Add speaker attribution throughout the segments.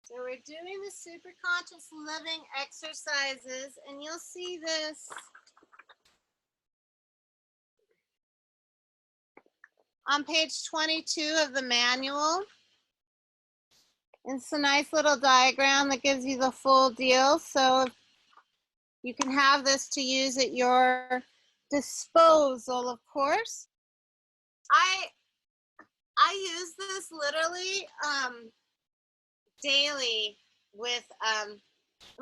Speaker 1: So we're doing the super conscious living exercises, and you'll see this on page 22 of the manual. It's a nice little diagram that gives you the full deal. So you can have this to use at your disposal, of course. I use this literally daily with, am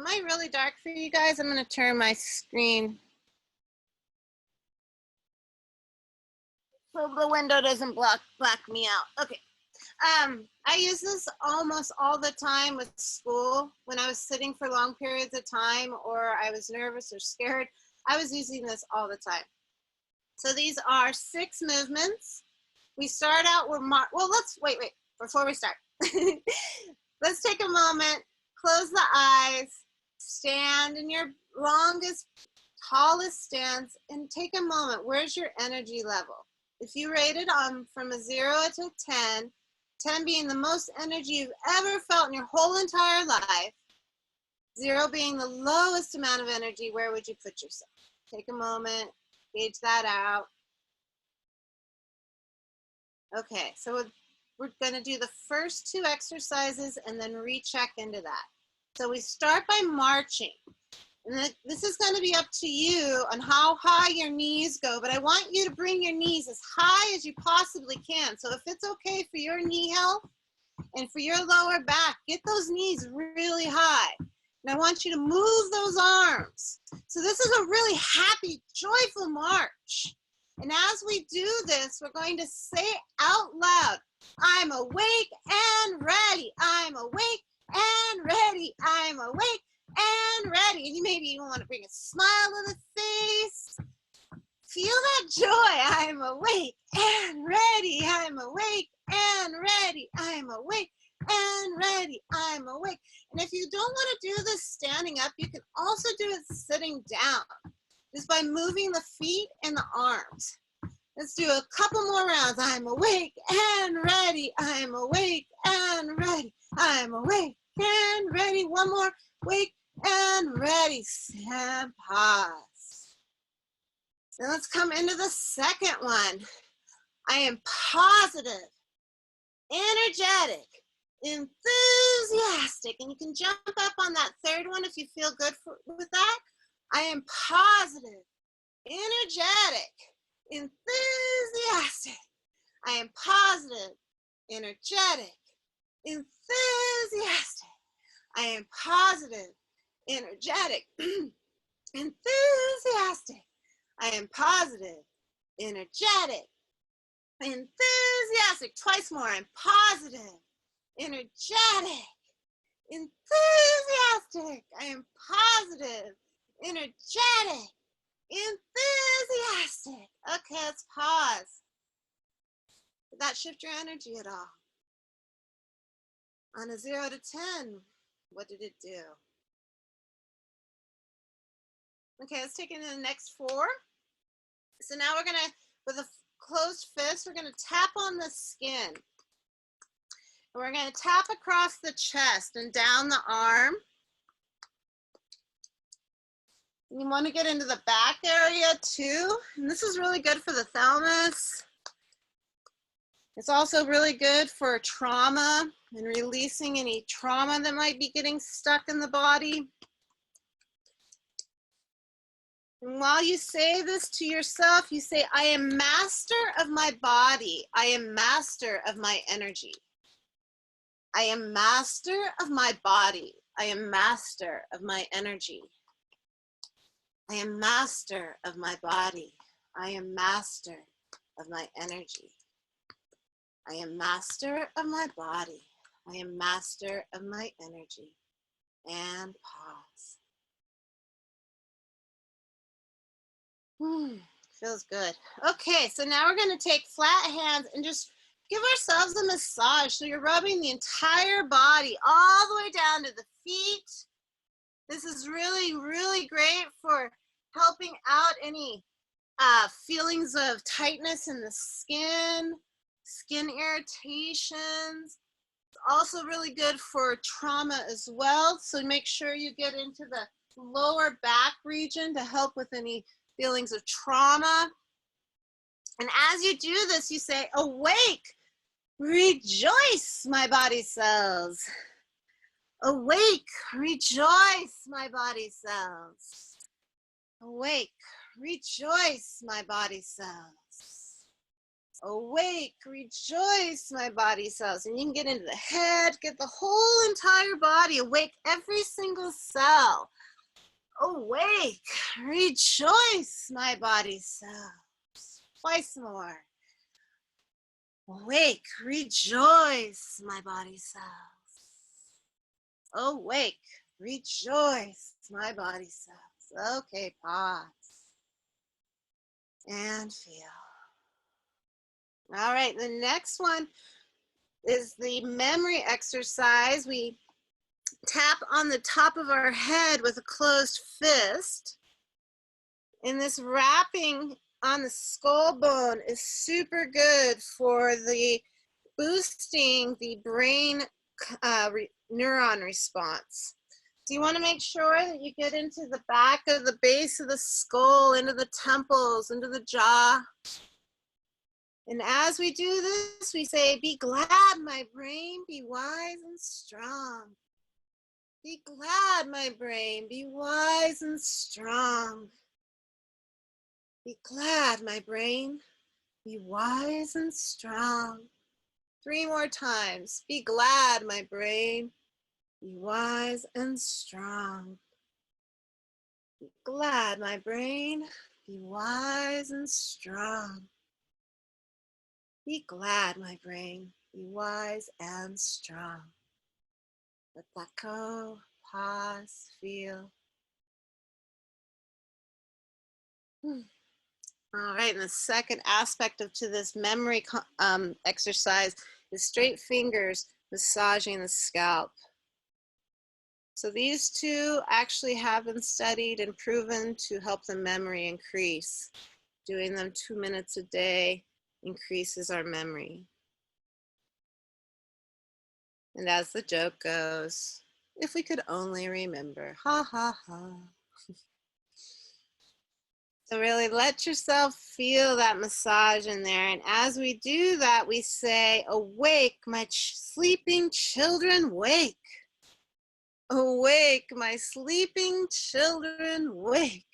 Speaker 1: I really dark for you guys? I'm gonna turn my screen so the window doesn't black me out. Okay. I use this almost all the time with school. When I was sitting for long periods of time or I was nervous or scared, I was using this all the time. So these are 6 movements. We start out with, well, let's, wait, before we start. Let's take a moment, close the eyes, stand in your longest, tallest stance, and take a moment. Where's your energy level? If you rate it from a 0 to 10, 10 being the most energy you've ever felt in your whole entire life, 0 being the lowest amount of energy, where would you put yourself? Take a moment, gauge that out. Okay, so we're gonna do the first 2 exercises and then recheck into that. So we start by marching. And this is going to be up to you on how high your knees go, but I want you to bring your knees as high as you possibly can. So if it's okay for your knee health and for your lower back, get those knees really high. And I want you to move those arms. So this is a really happy, joyful march. And as we do this, we're going to say out loud, I'm awake and ready. I'm awake and ready. I'm awake and ready. And you maybe even want to bring a smile to the face. Feel that joy. I'm awake and ready. I'm awake and ready. I'm awake and ready. I'm awake. And if you don't want to do this standing up, you can also do it sitting down, just by moving the feet and the arms. Let's do a couple more rounds. I'm awake and ready. I'm awake and ready. I'm awake and ready. One more. Wake and ready. And pause. Then let's come into the second one. I am positive, energetic, enthusiastic. And you can jump up on that third one if you feel good with that. I am positive, energetic, enthusiastic. I am positive, energetic, enthusiastic. I am positive, energetic, enthusiastic. I am positive, energetic, enthusiastic. Twice more. I'm positive, energetic, enthusiastic. I am positive, energetic, enthusiastic. Okay, let's pause. Did that shift your energy at all? On a 0 to 10, what did it do? Okay, let's take it in the next 4. So now we're gonna, with a closed fist, we're gonna tap on the skin. And we're gonna tap across the chest and down the arm. You wanna get into the back area too. And this is really good for the thalamus. It's also really good for trauma and releasing any trauma that might be getting stuck in the body. And while you say this to yourself, you say, I am master of my body. I am master of my energy. I am master of my body. I am master of my energy. I am master of my body. I am master of my energy. I am master of my body. I am master of my energy. And pause. Feels good. Okay, so now we're going to take flat hands and just give ourselves a massage. So you're rubbing the entire body all the way down to the feet. This is really, really great for helping out any feelings of tightness in the skin irritations. Also really good for trauma as well. So make sure you get into the lower back region to help with any feelings of trauma. And as you do this, you say, awake, rejoice, my body cells. Awake, rejoice, my body cells. Awake, rejoice, my body cells. Awake, rejoice, my body cells. And you can get into the head, get the whole entire body awake, every single cell. Awake, rejoice, my body cells. Twice more. Awake, rejoice, my body cells. Awake, rejoice, my body cells. Okay, pause. And feel. All right, the next one is the memory exercise. We tap on the top of our head with a closed fist. And this wrapping on the skull bone is super good for the boosting the brain neuron response. So you want to make sure that you get into the back of the base of the skull, into the temples, into the jaw. And as we do this, we say, be glad, my brain, be wise and strong. Be glad, my brain, be wise and strong. Be glad, my brain, be wise and strong. 3 more times. Be glad, my brain, be wise and strong. Be glad, my brain, be wise and strong. Be glad, my brain, be wise and strong. Let that go, pause, feel. All right, and the second aspect to this memory exercise is straight fingers massaging the scalp. So these two actually have been studied and proven to help the memory increase. Doing them 2 minutes a day increases our memory. And as the joke goes, if we could only remember, ha ha ha. So really let yourself feel that massage in there. And as we do that, we say, awake, my sleeping children, wake. Awake, my sleeping children, wake.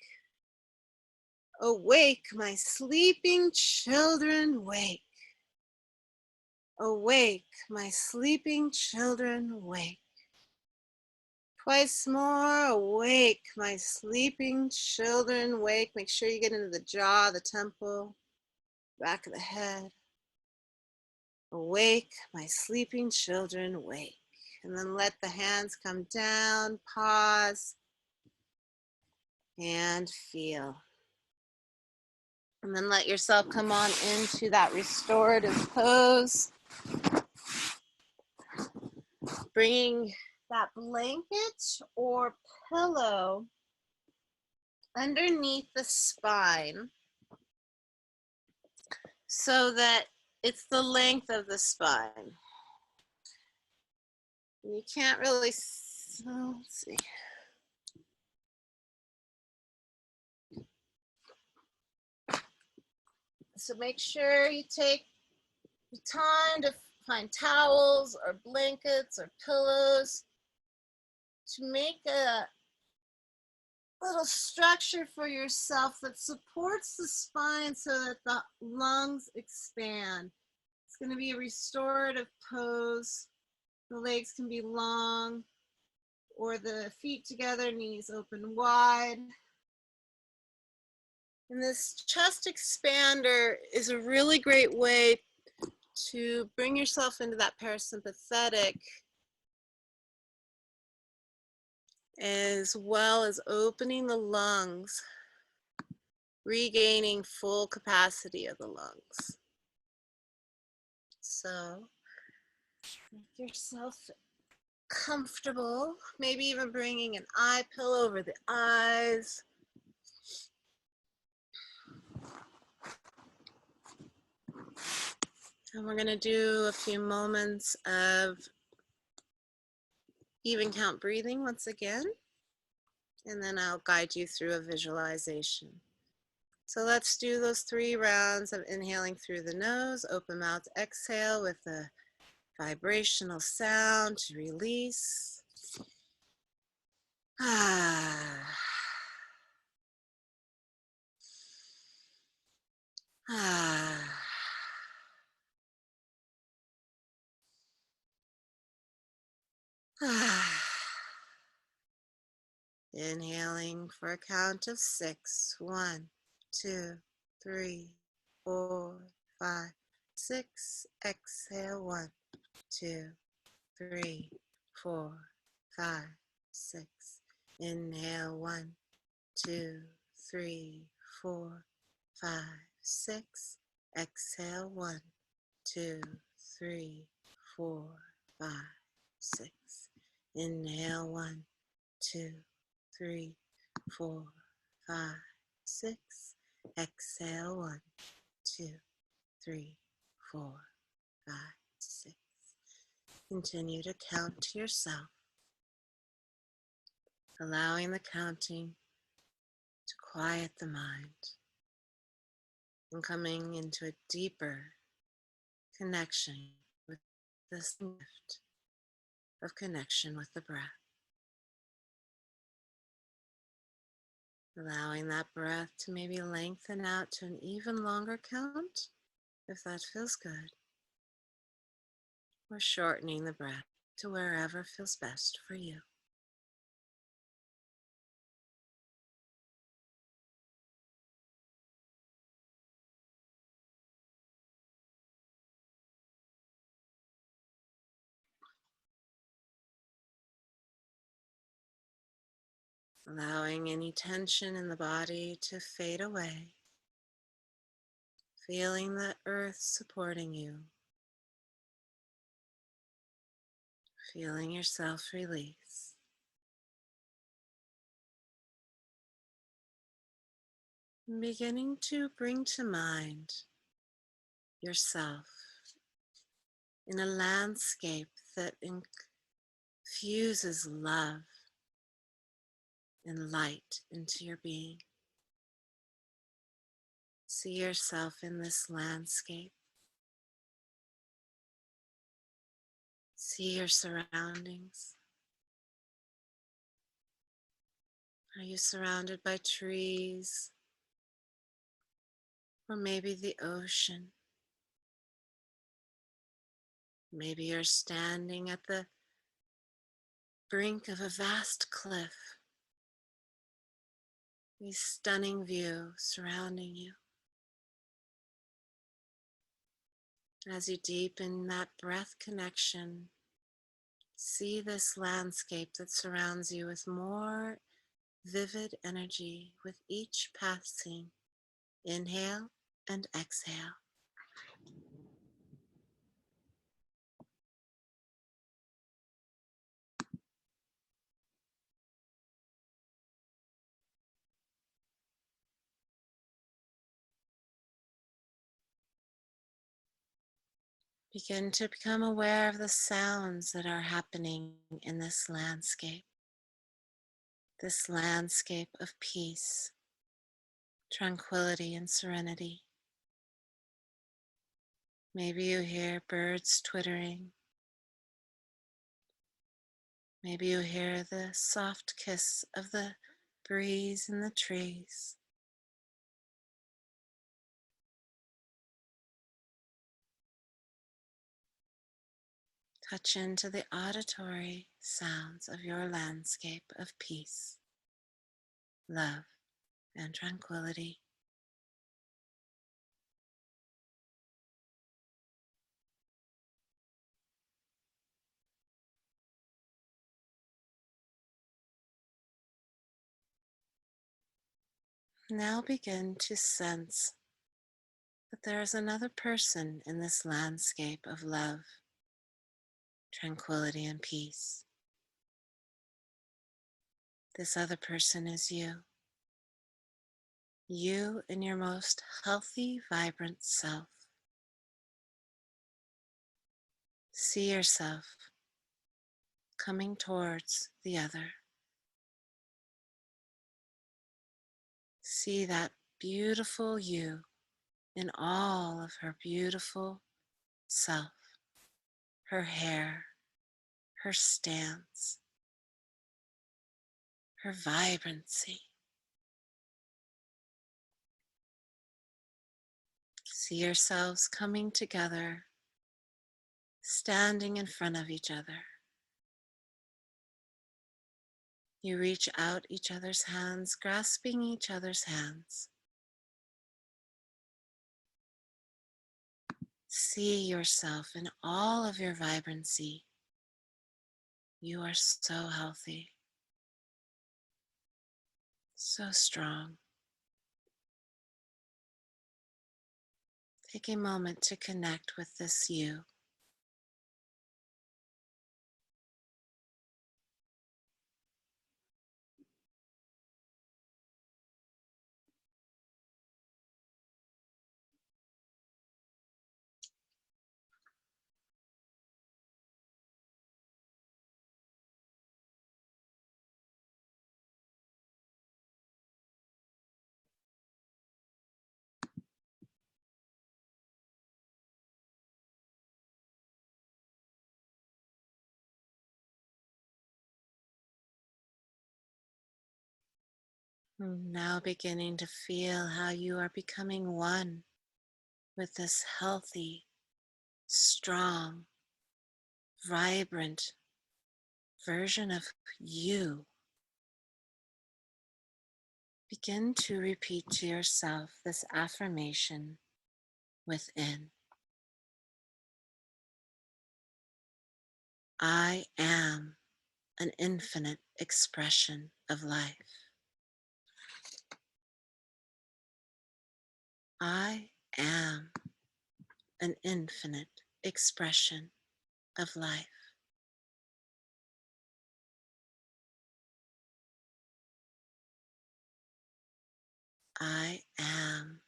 Speaker 1: Awake, my sleeping children, wake. Awake, my sleeping children, wake. Twice more. Awake, my sleeping children, wake. Make sure you get into the jaw, the temple, back of the head. Awake, my sleeping children, wake. And then let the hands come down, pause, and feel. And then let yourself come on into that restorative pose. Bringing that blanket or pillow underneath the spine so that it's the length of the spine. You can't really, let's see. So make sure you take the time to find towels or blankets or pillows to make a little structure for yourself that supports the spine so that the lungs expand. It's going to be a restorative pose. The legs can be long or the feet together, knees open wide. And this chest expander is a really great way to bring yourself into that parasympathetic, as well as opening the lungs, regaining full capacity of the lungs. So make yourself comfortable, maybe even bringing an eye pillow over the eyes. And we're going to do a few moments of Even count breathing once again, and then I'll guide you through a visualization. So let's do those 3 rounds of inhaling through the nose, open mouth, exhale with a vibrational sound to release. Ah. Ah. Ah. Inhaling for a count of 6. 1, 2, 3, 4, 5, 6. Exhale. 1, 2, 3, 4, 5, 6. Inhale. 1, 2, 3, 4, 5, 6. Exhale. 1, 2, 3, 4, 5, 6. Inhale. 1, 2, 3, 4, 5, 6. Exhale. 1, 2, 3, 4, 5, 6. Continue to count to yourself, allowing the counting to quiet the mind and coming into a deeper connection with this gift of connection with the breath. Allowing that breath to maybe lengthen out to an even longer count, if that feels good, or shortening the breath to wherever feels best for you. Allowing any tension in the body to fade away, feeling the earth supporting you, feeling yourself release. And beginning to bring to mind yourself in a landscape that infuses love and light into your being. See yourself in this landscape. See your surroundings. Are you surrounded by trees? Or maybe the ocean? Maybe you're standing at the brink of a vast cliff. A stunning view surrounding you. As you deepen that breath connection, see this landscape that surrounds you with more vivid energy with each passing inhale and exhale. Begin to become aware of the sounds that are happening in this landscape of peace, tranquility, and serenity. Maybe you hear birds twittering. Maybe you hear the soft kiss of the breeze in the trees. Touch into the auditory sounds of your landscape of peace, love, and tranquility. Now begin to sense that there is another person in this landscape of love, tranquility, and peace. This other person is you. You in your most healthy, vibrant self. See yourself
Speaker 2: coming towards the other. See that beautiful you in all of her beautiful self, her hair, her stance, her vibrancy. See yourselves coming together, standing in front of each other. You reach out each other's hands, grasping each other's hands. See yourself in all of your vibrancy. You are so healthy, so strong. Take a moment to connect with this you. Now beginning to feel how you are becoming one with this healthy, strong, vibrant version of you. Begin to repeat to yourself this affirmation within. I am an infinite expression of life. I am an infinite expression of life. I am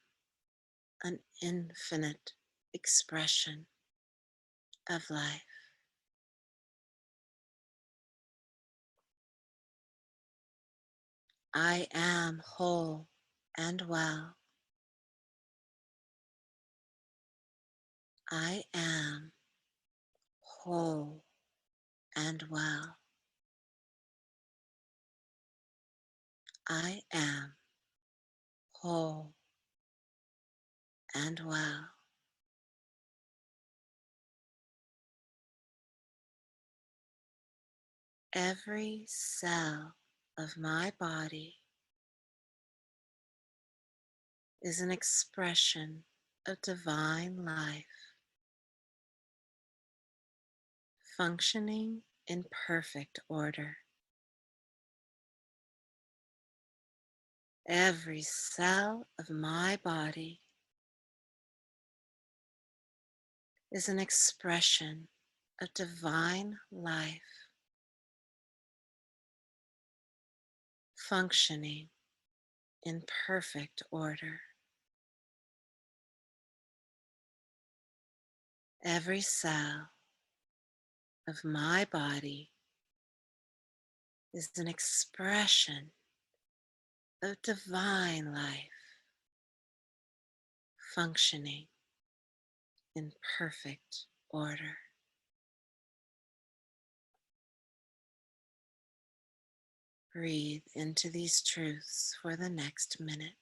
Speaker 2: an infinite expression of life. I am whole and well. I am whole and well. I am whole and well. Every cell of my body is an expression of divine life, functioning in perfect order. Every cell of my body is an expression of divine life, functioning in perfect order. Every cell of my body is an expression of divine life, functioning in perfect order. Breathe into these truths for the next minute.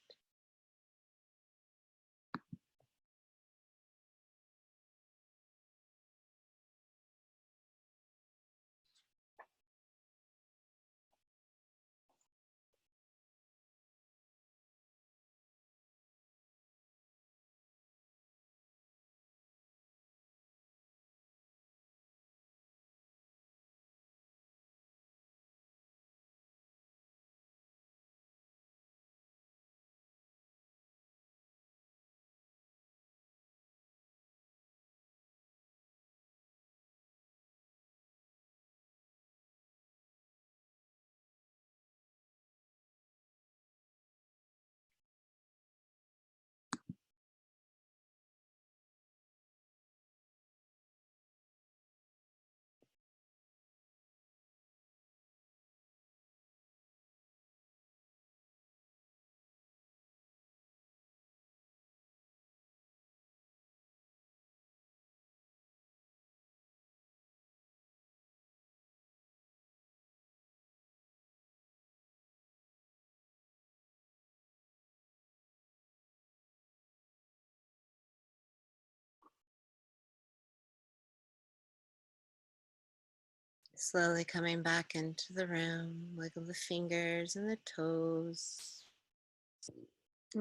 Speaker 2: Slowly coming back into the room, wiggle the fingers and the toes.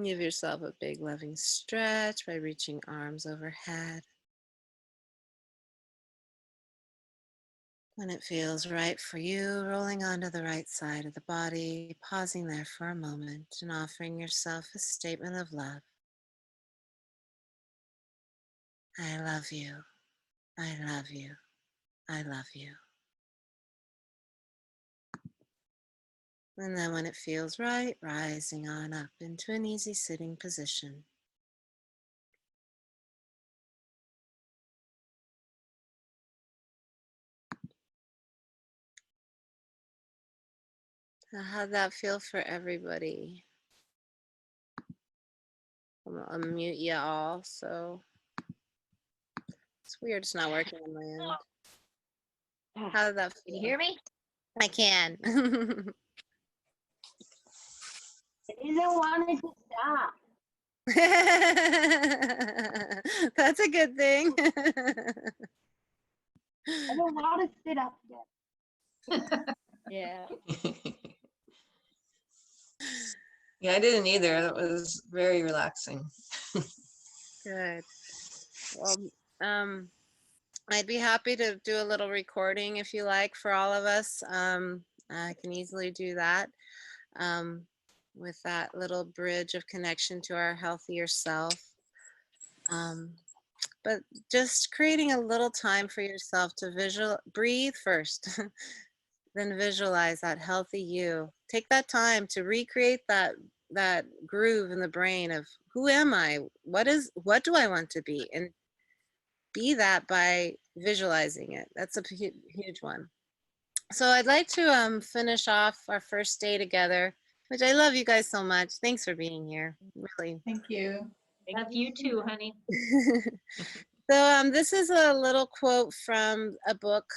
Speaker 2: Give yourself a big loving stretch by reaching arms overhead. When it feels right for you, rolling onto the right side of the body, pausing there for a moment and offering yourself a statement of love. I love you. I love you. I love you. And then when it feels right, rising on up into an easy sitting position. So how'd that feel for everybody? I'm gonna unmute you all, so it's weird it's not working on my end. How did that feel?
Speaker 3: Can you hear me?
Speaker 2: I can.
Speaker 3: It isn't wanting to stop.
Speaker 2: That's a good thing.
Speaker 3: I don't want to sit up yet. Yeah.
Speaker 4: Yeah, I didn't either. That was very relaxing.
Speaker 2: Good. Well, I'd be happy to do a little recording if you like for all of us. I can easily do that with that little bridge of connection to our healthier self. But just creating a little time for yourself to breathe first, then visualize that healthy you. Take that time to recreate that groove in the brain of who am I? What do I want to be? And be that by visualizing it. That's a huge one. So I'd like to finish off our first day together, which I love you guys so much. Thanks for being here. Really.
Speaker 5: Thank you.
Speaker 3: Love you too, honey.
Speaker 2: So this is a little quote from a book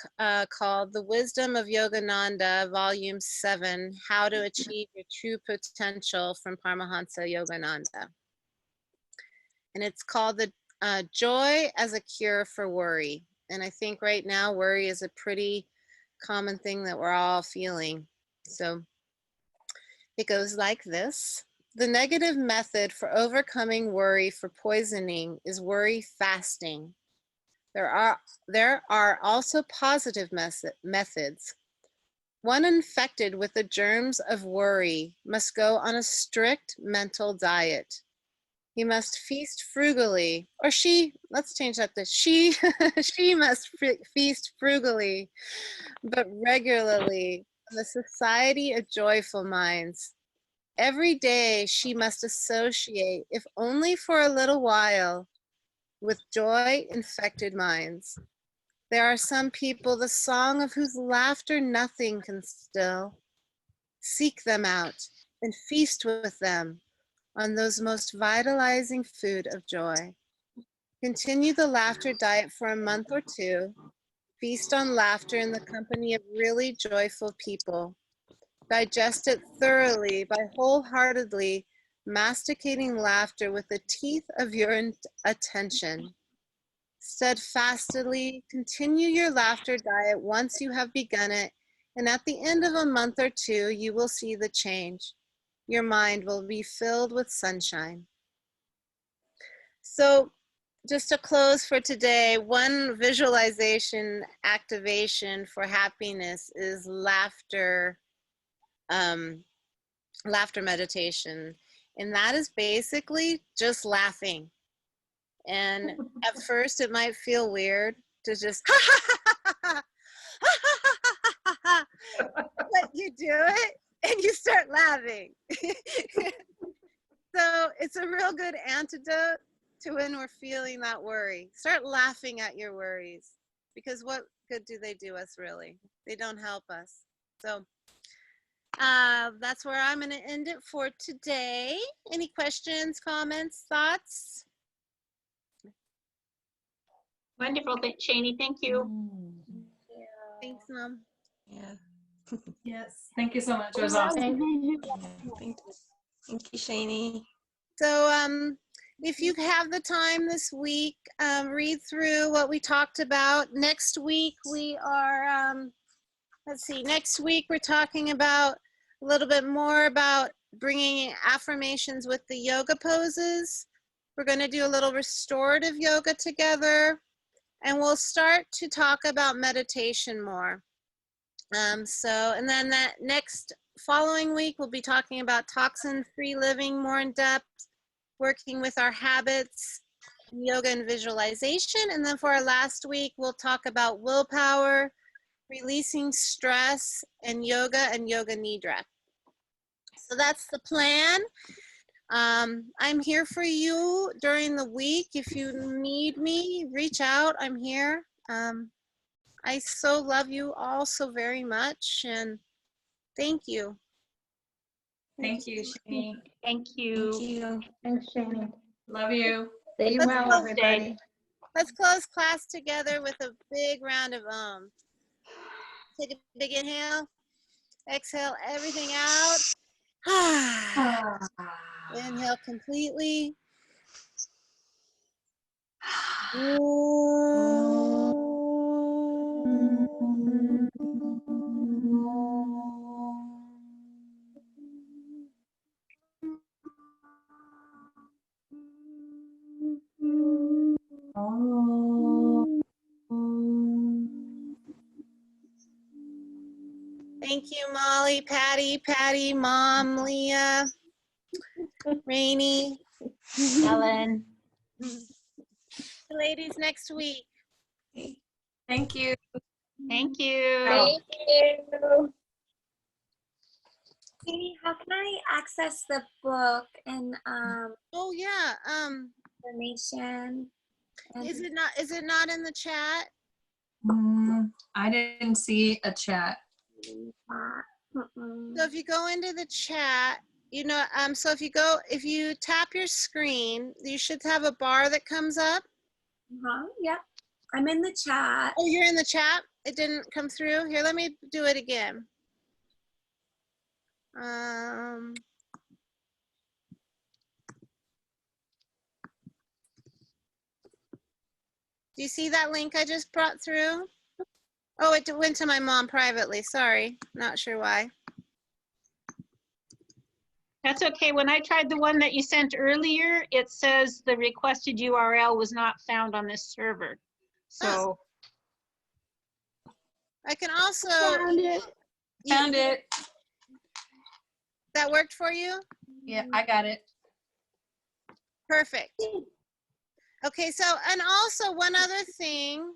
Speaker 2: called The Wisdom of Yogananda, Volume 7, How to Achieve Your True Potential, from Paramahansa Yogananda. And it's called the Joy as a Cure for Worry. And I think right now worry is a pretty common thing that we're all feeling. So it goes like this. The negative method for overcoming worry for poisoning is worry fasting. There are also positive methods. One infected with the germs of worry must go on a strict mental diet. He must feast frugally, or she, let's change that to she, she must feast frugally, but regularly, in the society of joyful minds. Every day she must associate, if only for a little while, with joy-infected minds. There are some people, the song of whose laughter nothing can still. Seek them out and feast with them on those most vitalizing food of joy. Continue the laughter diet for a month or two. Feast on laughter in the company of really joyful people. Digest it thoroughly by wholeheartedly masticating laughter with the teeth of your attention. Steadfastly continue your laughter diet once you have begun it, and at the end of a month or two, you will see the change. Your mind will be filled with sunshine. So just to close for today, one visualization activation for happiness is laughter, laughter meditation. And that is basically just laughing. And at first it might feel weird to just, but you do it and you start laughing. So it's a real good antidote to when we're feeling that worry. Start laughing at your worries, because what good do they do us really? They don't help us. So that's where I'm going to end it for today. Any questions, comments, thoughts?
Speaker 3: Wonderful, Shani. Thank you.
Speaker 2: Thanks, Mom.
Speaker 4: Yeah.
Speaker 5: Yes, thank you so much. It was awesome.
Speaker 4: Thank you, Shani.
Speaker 2: So if you have the time this week, read through what we talked about. Next week we are let's see, next week we're talking about a little bit more about bringing affirmations with the yoga poses. We're going to do a little restorative yoga together, and we'll start to talk about meditation more. And then that next following week, we'll be talking about toxin-free living more in depth, working with our habits, yoga and visualization. And then for our last week, we'll talk about willpower, releasing stress, and yoga nidra. So that's the plan. I'm here for you during the week. If you need me, reach out. I'm here. I so love you all so very much, and thank you.
Speaker 5: Thank you, Shani.
Speaker 6: Thank you.
Speaker 3: Thanks, Shani.
Speaker 5: Love you.
Speaker 3: Be
Speaker 2: Let's
Speaker 3: well,
Speaker 2: go.
Speaker 3: everybody.
Speaker 2: Let's close class together with a big round of Take a big inhale. Exhale everything out. Inhale completely. Thank you, Molly, Patty, Mom, Leah, Rainey.
Speaker 6: Ellen.
Speaker 2: Ladies, next week.
Speaker 5: Thank you.
Speaker 6: Thank you.
Speaker 7: Thank you.
Speaker 8: Katie, how can I access the book and
Speaker 2: Oh yeah.
Speaker 8: information?
Speaker 2: Is it not in the chat?
Speaker 5: I didn't see a chat.
Speaker 2: So if you go into the chat, you know, so if you tap your screen, you should have a bar that comes up.
Speaker 8: Yep. I'm in the chat.
Speaker 2: Oh, you're in the chat? It didn't come through? Here, let me do it again. Do you see that link I just brought through? Oh, it went to my mom privately. Sorry. Not sure why.
Speaker 6: That's okay. When I tried the one that you sent earlier, it says the requested URL was not found on this server. So
Speaker 2: I can also.
Speaker 3: Found it.
Speaker 5: Found it.
Speaker 2: That worked for you?
Speaker 5: Yeah, I got it.
Speaker 2: Perfect. Okay, so, and also one other thing,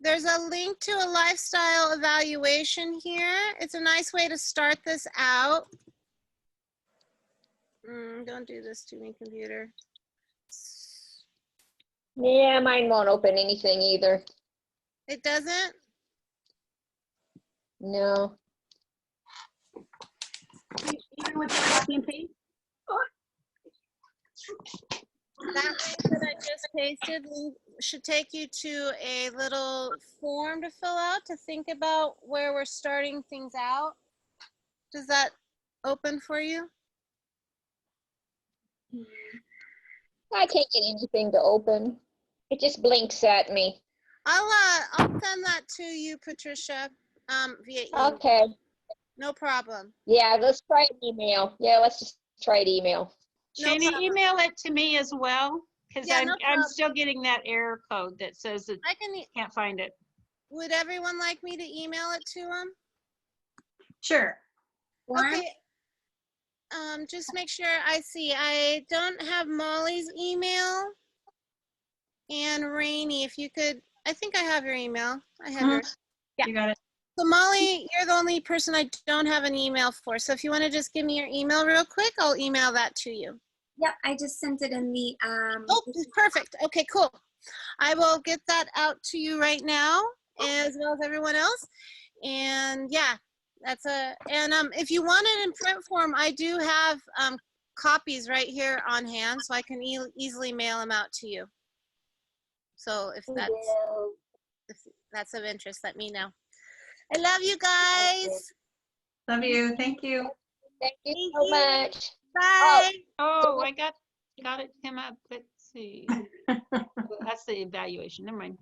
Speaker 2: there's a link to a lifestyle evaluation here. It's a nice way to start this out. Don't do this to me, computer.
Speaker 7: Yeah, mine won't open anything either.
Speaker 2: It doesn't?
Speaker 7: No.
Speaker 3: Even with the copy and paste?
Speaker 2: That link that I just pasted should take you to a little form to fill out to think about where we're starting things out. Does that open for you?
Speaker 7: I can't get anything to open. It just blinks at me.
Speaker 2: I'll send that to you, Patricia, via email.
Speaker 7: Okay.
Speaker 2: No problem.
Speaker 7: Yeah, let's try an email. Yeah, let's just try an email.
Speaker 2: No
Speaker 6: Shani,
Speaker 2: problem.
Speaker 6: email it to me as well, because
Speaker 2: Yeah, no
Speaker 6: I'm
Speaker 2: problem.
Speaker 6: still getting that error code that says it
Speaker 2: I can.
Speaker 6: can't find it.
Speaker 2: Would everyone like me to email it to them?
Speaker 5: Sure.
Speaker 2: Okay. Just make sure I see. I don't have Molly's email. And Rainey, if you could, I think I have your email. I have yours. Yeah.
Speaker 5: You got it.
Speaker 2: So Molly, you're the only person I don't have an email for. So if you want to just give me your email real quick, I'll email that to you.
Speaker 8: Yep, I just sent it in the
Speaker 2: Oh, perfect. Okay, cool. I will get that out to you right now, as well as everyone else. And yeah, if you want it in print form, I do have copies right here on hand, so I can easily mail them out to you. So if that's of interest, let me know. I love you guys.
Speaker 5: Love you. Thank you.
Speaker 7: Thank you
Speaker 2: Thank
Speaker 7: so
Speaker 2: you.
Speaker 7: much.
Speaker 2: Bye.
Speaker 6: Oh, I got it come up. Let's see. That's the evaluation. Never mind.